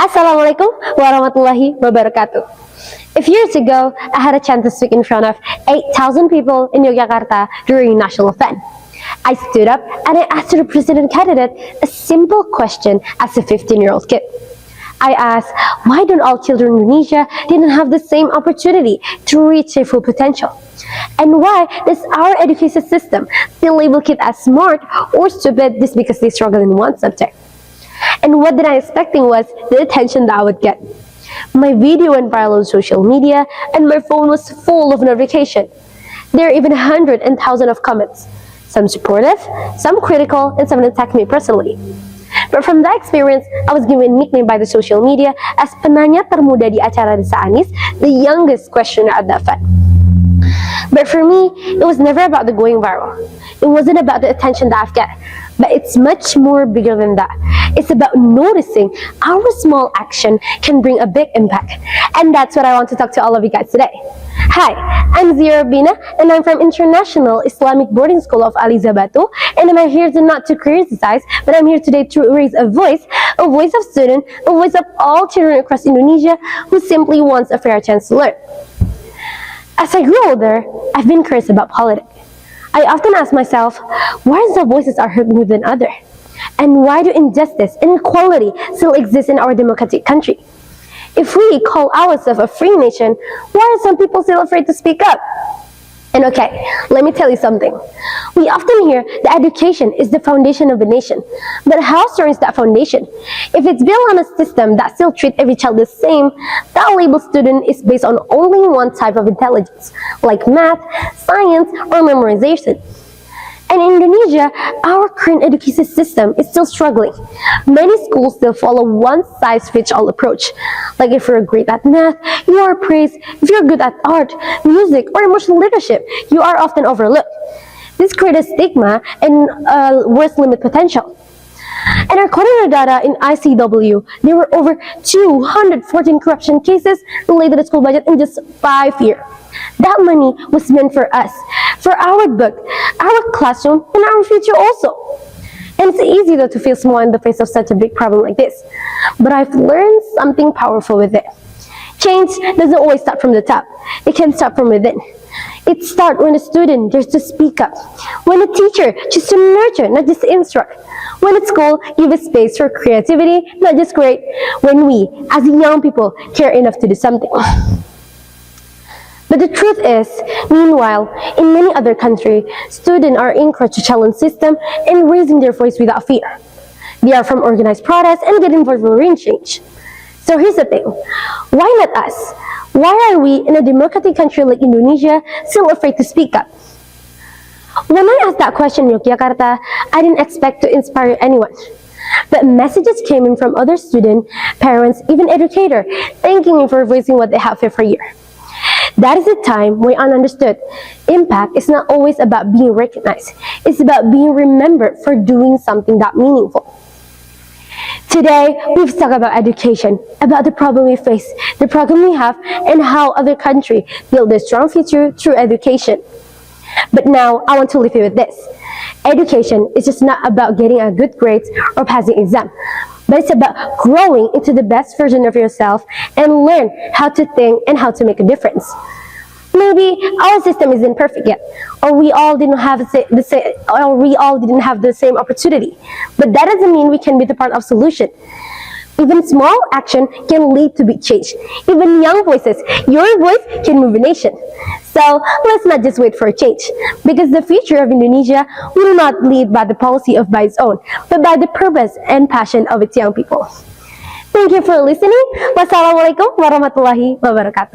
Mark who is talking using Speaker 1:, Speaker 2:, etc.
Speaker 1: Assalamualaikum warahmatullahi wabarakatuh. A few years ago, I had a chance to speak in front of 8,000 people in Yogyakarta during a national event. I stood up and I asked the president candidate a simple question as a 15-year-old kid. I asked, why don't all children in Indonesia didn't have the same opportunity to reach their full potential? And why does our education system still label kids as smart or stupid just because they struggle in one subject? And what did I expecting was the attention that I would get. My video went viral on social media and my phone was full of notification. There are even hundreds and thousands of comments. Some supportive, some critical, and some attacked me personally. But from that experience, I was given a nickname by the social media as penanya termuda di acara IZZAH Anies, the youngest questioner at that event. But for me, it was never about the going viral. It wasn't about the attention that I've got, but it's much more bigger than that. It's about noticing our small action can bring a big impact. And that's what I want to talk to all of you guys today. Hi, I'm IZZAH Bina, and I'm from International Islamic Boarding School of IZZAH, and I'm here to not to criticize, but I'm here today to raise a voice of students, a voice of all children across Indonesia who simply wants a fair chance to learn. As I grew older, I've been curious about politics. I often ask myself, why some voices are heard more than others? And why do injustice and inequality still exist in our democratic country? If we call ourselves a free nation, why are some people still afraid to speak up? And okay, let me tell you something. We often hear that education is the foundation of a nation. But how strong is that foundation? If it's built on a system that still treats every child the same, that label student is based on only one type of intelligence, like math, science, or memorization. And in Indonesia, our current education system is still struggling. Many schools still follow one-size-fits-all approach. Like if you're great at math, you are praised. If you're good at art, music, or emotional leadership, you are often overlooked. This creates a stigma and worse limit potential. And according to data in ICW, there were over 214 corruption cases related to school budget in just 5 years. That money was meant for us, for our book, our classroom, and our future also. And it's easy though to feel small in the face of such a big problem like this. But I've learned something powerful with it. Change doesn't always start from the top. It can start from within. It starts when a student dares to speak up, when a teacher chooses to nurture, not just instruct, when at school give a space for creativity, not just create, when we, as young people, care enough to do something. But the truth is, meanwhile, in many other countries, students are encouraged to challenge system and raising their voice without fear. They are from organized protests and get involved in real change. So here's the thing, why not us? Why are we in a democratic country like Indonesia still afraid to speak up? When I asked that question in Yogyakarta, I didn't expect to inspire anyone. But messages came in from other students, parents, even educators, thanking me for voicing what they have felt for a year. That is the time when I understood impact is not always about being recognized. It's about being remembered for doing something that meaningful. Today, we've talked about education, about the problem we face, the problem we have, and how other countries build their strong future through education. But now, I want to leave you with this. Education is just not about getting a good grades or passing exam, but it's about growing into the best version of yourself and learn how to think and how to make a difference. Maybe our system isn't perfect yet, or we all didn't have the same opportunity. But that doesn't mean we can be the part of solution. Even small action can lead to big change. Even young voices, your voice can move a nation. So let's not just wait for a change, because the future of Indonesia will not lead by the policy of by its own, but by the purpose and passion of its young people. Thank you for listening. Wassalamualaikum warahmatullahi wabarakatuh.